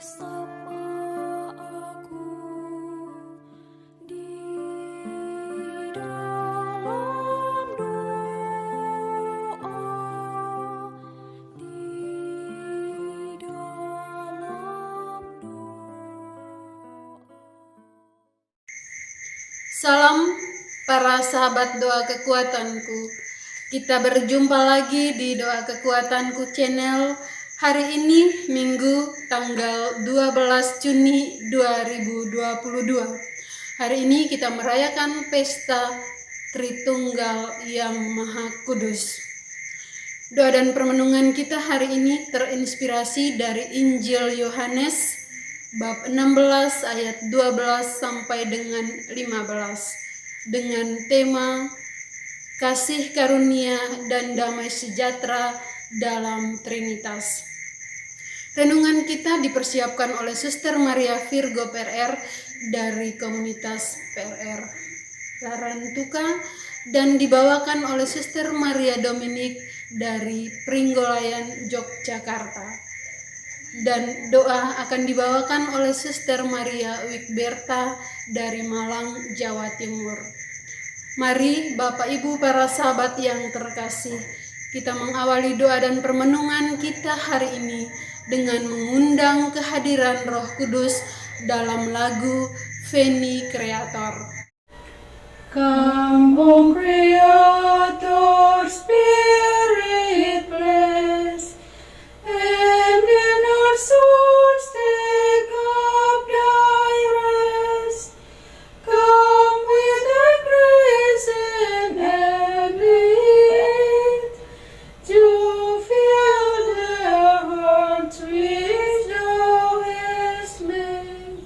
Sapa aku di dalam doa, di dalam doa. Salam para sahabat doa kekuatanku. Kita berjumpa lagi di Doa Kekuatanku channel. Hari ini Minggu tanggal 12 Juni 2022. Hari ini kita merayakan pesta Tritunggal yang Maha Kudus. Doa dan permenungan kita hari ini terinspirasi dari Injil Yohanes bab 16 ayat 12 sampai dengan 15 dengan tema kasih karunia dan damai sejahtera dalam Trinitas. Renungan kita dipersiapkan oleh Suster Maria Virgo PRR dari komunitas PRR Larantuka dan dibawakan oleh Suster Maria Dominik dari Pringgolayan, Yogyakarta. Dan doa akan dibawakan oleh Suster Maria Wikberta dari Malang, Jawa Timur. Mari Bapak Ibu para sahabat yang terkasih, kita mengawali doa dan permenungan kita hari ini dengan mengundang kehadiran Roh Kudus dalam lagu Veni Creator. Come, O Creator, Spirit bless, and in our souls take up thy rest. Come with thy grace and every aid, to fill their hearts which thou hast made.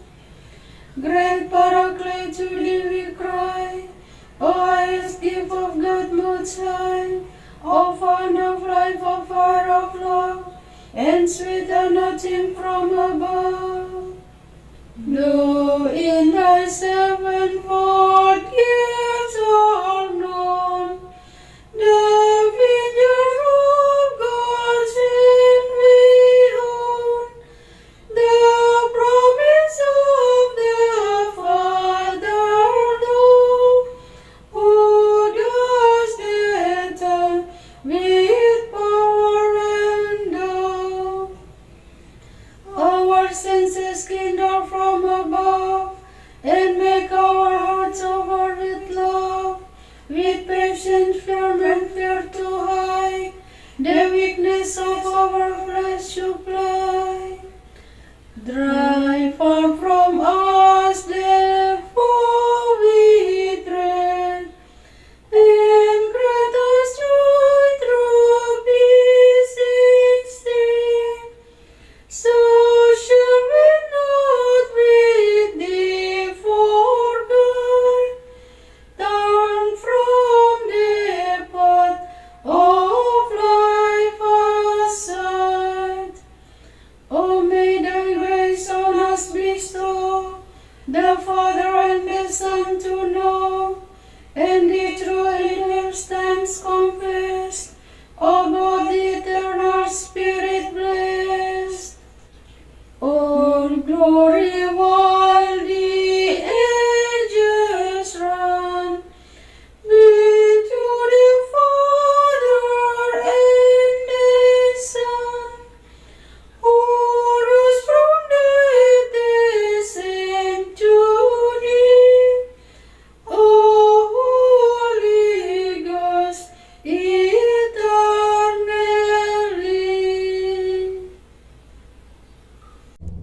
Grant Paraclete, to thee we cry, O highest gift of God Most High, O fount of life, O fire of love, and sweet anointing from above. Do in thy sevenfold gifts all known, the vineyard of God's hand we own, the promise of the Father know, who does enter with power and love. Our senses kindle from above, and make our hearts over with love. With patience firm and fear to hide, the weakness of our flesh supply. Drive far from us, therefore we dread, and grant us joy through peace instead. So shall we not with thee forget, turn from the path of life aside. O may thy grace on us bestow, the Father and the Son to know, and the true inheritance confess, O God, the eternal Spirit blessed. All glory while the ages run, be to the Father and the Son, who rose from death, the same to thee, O Holy Ghost, eternally.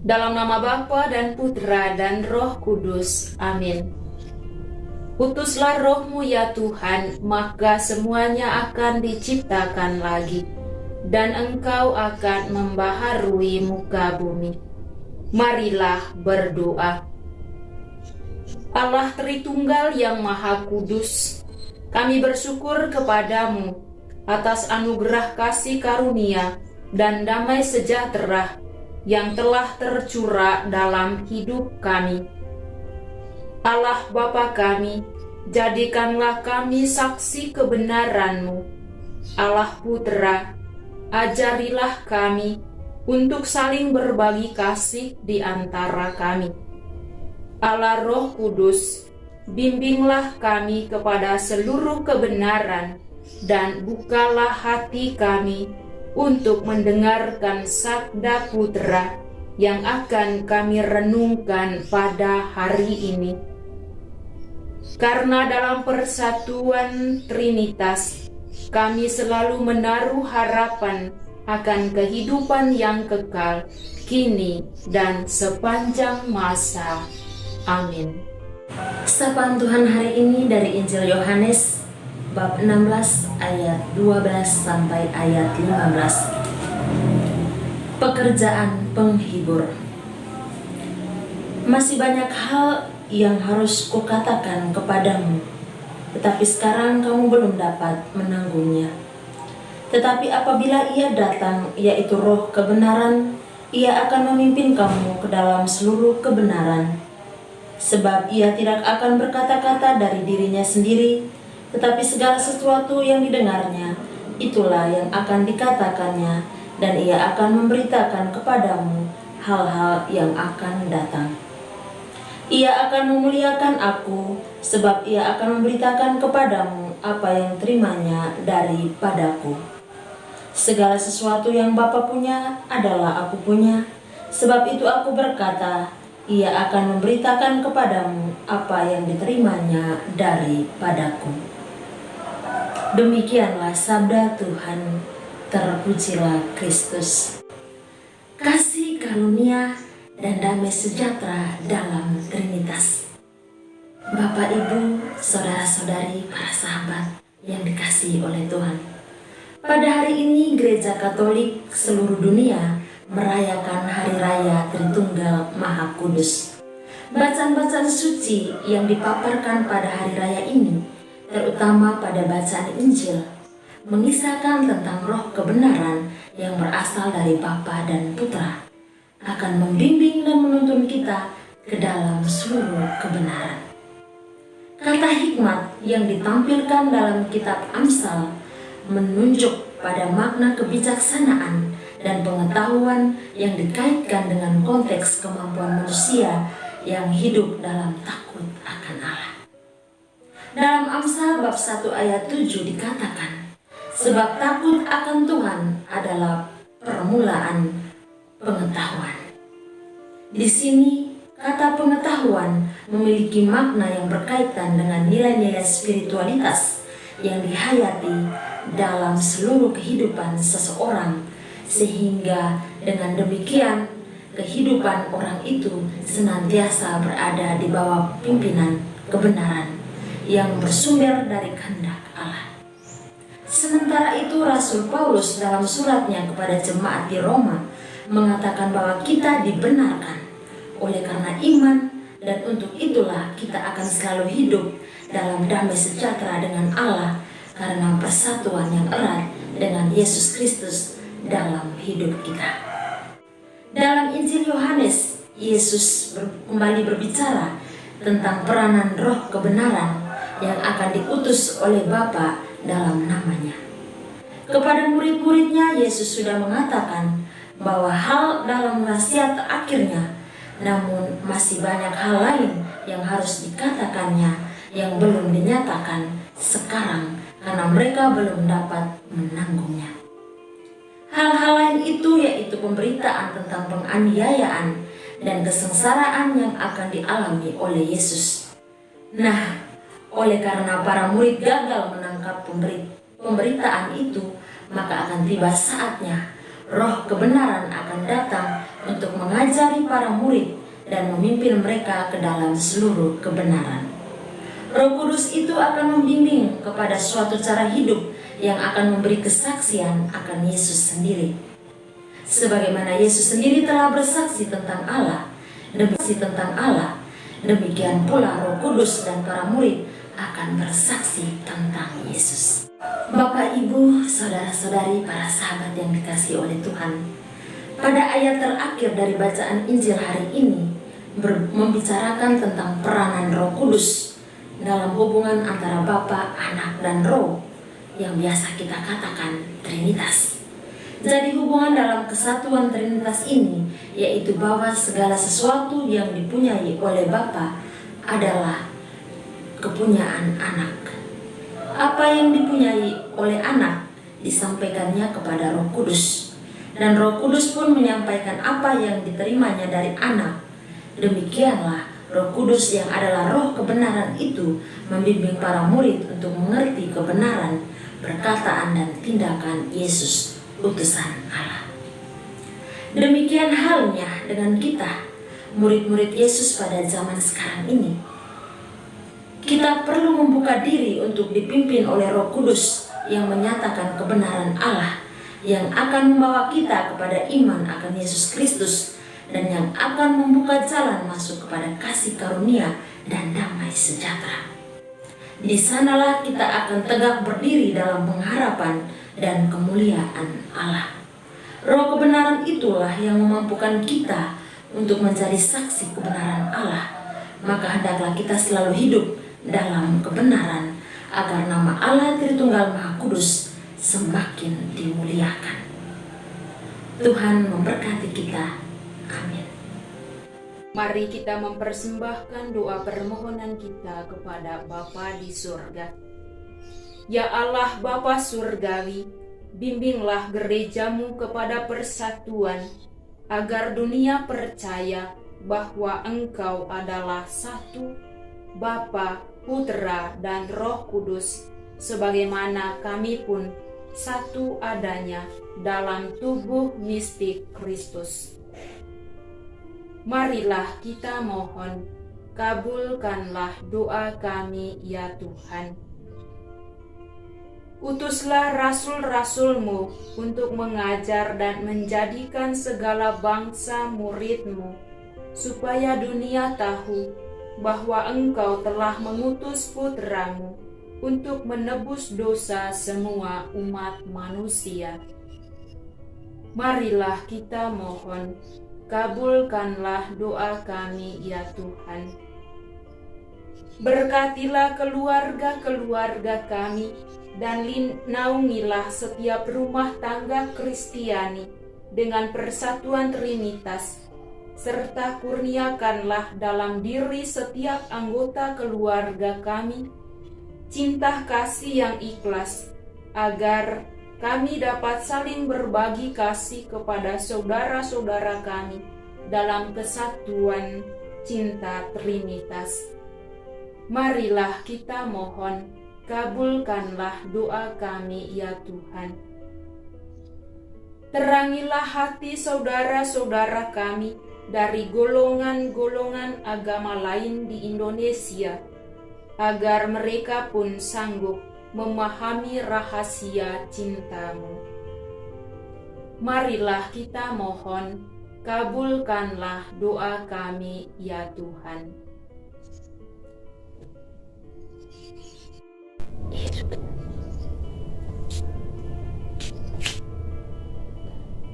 Dalam nama Bapa dan Putra dan Roh Kudus. Amin. Utuslah roh-Mu ya Tuhan, maka semuanya akan diciptakan lagi, dan Engkau akan membaharui muka bumi. Marilah berdoa. Allah Tritunggal yang Maha Kudus, kami bersyukur kepadamu atas anugerah kasih karunia dan damai sejahtera yang telah tercurah dalam hidup kami. Allah Bapa kami, jadikanlah kami saksi kebenaran-Mu. Allah Putra, ajarilah kami untuk saling berbagi kasih di antara kami. Allah Roh Kudus, bimbinglah kami kepada seluruh kebenaran dan bukalah hati kami untuk mendengarkan sabda Putra yang akan kami renungkan pada hari ini. Karena dalam persatuan Trinitas, kami selalu menaruh harapan akan kehidupan yang kekal, kini dan sepanjang masa. Amin. Sapaan Tuhan hari ini dari Injil Yohanes bab 16 ayat 12 sampai ayat 15. Pekerjaan penghibur. Masih banyak hal yang harus kukatakan kepadamu, tetapi sekarang kamu belum dapat menanggungnya. Tetapi apabila Ia datang, yaitu Roh kebenaran, Ia akan memimpin kamu ke dalam seluruh kebenaran. Sebab Ia tidak akan berkata-kata dari dirinya sendiri, tetapi segala sesuatu yang didengarnya, itulah yang akan dikatakannya, dan Ia akan memberitakan kepadamu hal-hal yang akan datang. Ia akan memuliakan Aku, sebab Ia akan memberitakan kepadamu apa yang terimanya daripadaku. Segala sesuatu yang Bapa punya adalah Aku punya, sebab itu Aku berkata, Ia akan memberitakan kepadamu apa yang diterimanya daripadaku. Demikianlah sabda Tuhan. Terpujilah Kristus. Kasih karunia dan damai sejahtera dalam Trinitas. Bapak, Ibu, saudara-saudari, para sahabat yang dikasihi oleh Tuhan. Pada hari ini Gereja Katolik seluruh dunia merayakan Hari Raya Tritunggal Maha Kudus. Bacaan-bacaan suci yang dipaparkan pada hari raya ini, terutama pada bacaan Injil, mengisahkan tentang roh kebenaran yang berasal dari Bapa dan Putra, akan membimbing dan menuntun kita ke dalam seluruh kebenaran. Kata hikmat yang ditampilkan dalam kitab Amsal menunjuk pada makna kebijaksanaan dan pengetahuan yang dikaitkan dengan konteks kemampuan manusia yang hidup dalam takut akan Allah. Dalam Amsal bab 1 ayat 7 dikatakan, sebab takut akan Tuhan adalah permulaan pengetahuan. Di sini kata pengetahuan memiliki makna yang berkaitan dengan nilai-nilai spiritualitas yang dihayati dalam seluruh kehidupan seseorang, sehingga dengan demikian kehidupan orang itu senantiasa berada di bawah pimpinan kebenaran yang bersumber dari kehendak Allah. Sementara itu Rasul Paulus dalam suratnya kepada jemaat di Roma mengatakan bahwa kita dibenarkan oleh karena iman, dan untuk itulah kita akan selalu hidup dalam damai sejahtera dengan Allah karena persatuan yang erat dengan Yesus Kristus dalam hidup kita. Dalam Injil Yohanes, Yesus kembali berbicara tentang peranan roh kebenaran yang akan diutus oleh Bapa dalam namanya. Kepada murid-muridnya, Yesus sudah mengatakan bahwa hal dalam nasihat akhirnya, namun masih banyak hal lain yang harus dikatakannya yang belum dinyatakan sekarang karena mereka belum dapat menanggungnya. Hal-hal lain itu yaitu pemberitaan tentang penganiayaan dan kesengsaraan yang akan dialami oleh Yesus. Nah, oleh karena para murid gagal menangkap pemberitaan itu, maka akan tiba saatnya roh kebenaran akan datang untuk mengajari para murid dan memimpin mereka ke dalam seluruh kebenaran. Roh Kudus itu akan membimbing kepada suatu cara hidup yang akan memberi kesaksian akan Yesus sendiri. Sebagaimana Yesus sendiri telah bersaksi tentang Allah, demikian pula Roh Kudus dan para murid akan bersaksi tentang Yesus. Bapak, Ibu, saudara-saudari, para sahabat yang dikasihi oleh Tuhan, pada ayat terakhir dari bacaan Injil hari ini membicarakan tentang peranan Roh Kudus dalam hubungan antara Bapa, Anak, dan Roh yang biasa kita katakan Trinitas. Jadi hubungan dalam kesatuan Trinitas ini, yaitu bahwa segala sesuatu yang dipunyai oleh Bapa adalah kepunyaan anak. Apa yang dipunyai oleh anak disampaikannya kepada Roh Kudus, dan Roh Kudus pun menyampaikan apa yang diterimanya dari anak. Demikianlah Roh Kudus yang adalah roh kebenaran itu membimbing para murid untuk mengerti kebenaran, perkataan dan tindakan Yesus, utusan Allah. Demikian halnya dengan kita, murid-murid Yesus pada zaman sekarang ini. Kita perlu membuka diri untuk dipimpin oleh Roh Kudus yang menyatakan kebenaran Allah, yang akan membawa kita kepada iman akan Yesus Kristus, dan yang akan membuka jalan masuk kepada kasih karunia dan damai sejahtera. Di sanalah kita akan tegak berdiri dalam pengharapan dan kemuliaan Allah. Roh kebenaran itulah yang memampukan kita untuk menjadi saksi kebenaran Allah. Maka hendaklah kita selalu hidup dalam kebenaran, agar nama Allah Tritunggal Maha Kudus semakin dimuliakan. Tuhan memberkati kita. Amin. Mari kita mempersembahkan doa permohonan kita kepada Bapa di surga. Ya Allah Bapa surgawi, bimbinglah gerejamu kepada persatuan, agar dunia percaya bahwa Engkau adalah satu, Bapa, Putra, dan Roh Kudus, sebagaimana kami pun satu adanya dalam tubuh mistik Kristus. Marilah kita mohon, kabulkanlah doa kami ya Tuhan. Utuslah rasul-rasul-Mu untuk mengajar dan menjadikan segala bangsa murid-Mu, supaya dunia tahu bahwa Engkau telah mengutus Putra-Mu untuk menebus dosa semua umat manusia. Marilah kita mohon, kabulkanlah doa kami ya Tuhan. Berkatilah keluarga-keluarga kami, dan naungilah setiap rumah tangga Kristiani dengan persatuan Trinitas, serta kurniakanlah dalam diri setiap anggota keluarga kami cinta kasih yang ikhlas, agar kami dapat saling berbagi kasih kepada saudara-saudara kami dalam kesatuan cinta Trinitas. Marilah kita mohon, kabulkanlah doa kami ya Tuhan. Terangilah hati saudara-saudara kami dari golongan-golongan agama lain di Indonesia, agar mereka pun sanggup memahami rahasia cinta-Mu. Marilah kita mohon, kabulkanlah doa kami ya Tuhan.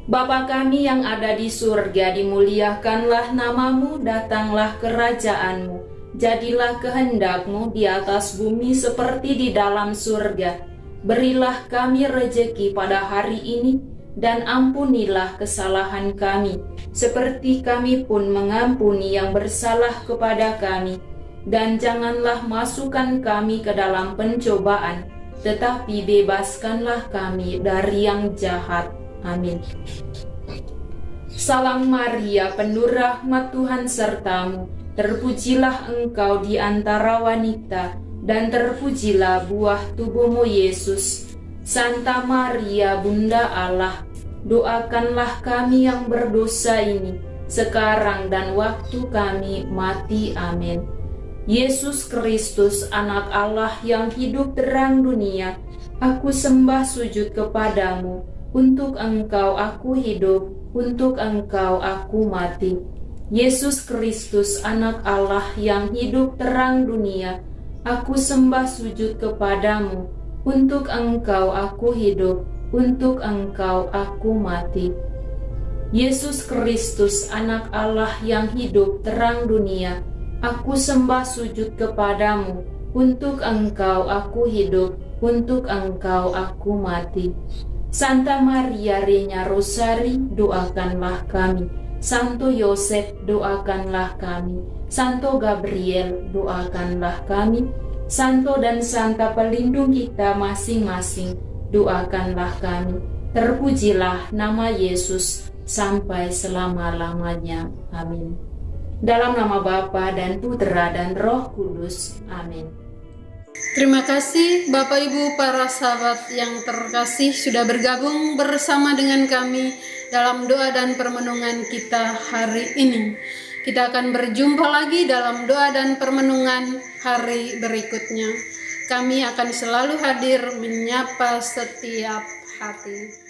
Bapa kami yang ada di surga, dimuliakanlah nama-Mu, datanglah kerajaan-Mu, jadilah kehendak-Mu di atas bumi seperti di dalam surga. Berilah kami rejeki pada hari ini, dan ampunilah kesalahan kami, seperti kami pun mengampuni yang bersalah kepada kami. Dan janganlah masukkan kami ke dalam pencobaan, tetapi bebaskanlah kami dari yang jahat. Amin. Salam Maria, penuh rahmat Tuhan sertamu. Terpujilah engkau di antara wanita, dan terpujilah buah tubuhmu Yesus. Santa Maria, Bunda Allah, doakanlah kami yang berdosa ini, sekarang dan waktu kami mati. Amin. Yesus Kristus, anak Allah yang hidup terang dunia, aku sembah sujud kepadamu. Untuk engkau aku hidup, untuk engkau aku mati. Yesus Kristus, anak Allah yang hidup terang dunia, aku sembah sujud kepadamu. Untuk engkau aku hidup, untuk engkau aku mati. Yesus Kristus, anak Allah yang hidup terang dunia, aku sembah sujud kepadamu. Untuk engkau aku hidup, untuk engkau aku mati. Santa Maria Reina Rosari, doakanlah kami. Santo Yosef, doakanlah kami. Santo Gabriel, doakanlah kami. Santo dan Santa pelindung kita masing-masing, doakanlah kami. Terpujilah nama Yesus sampai selama-lamanya. Amin. Dalam nama Bapa dan Putra dan Roh Kudus. Amin. Terima kasih Bapak Ibu para sahabat yang terkasih sudah bergabung bersama dengan kami dalam doa dan permenungan kita hari ini. Kita akan berjumpa lagi dalam doa dan permenungan hari berikutnya. Kami akan selalu hadir menyapa setiap hati.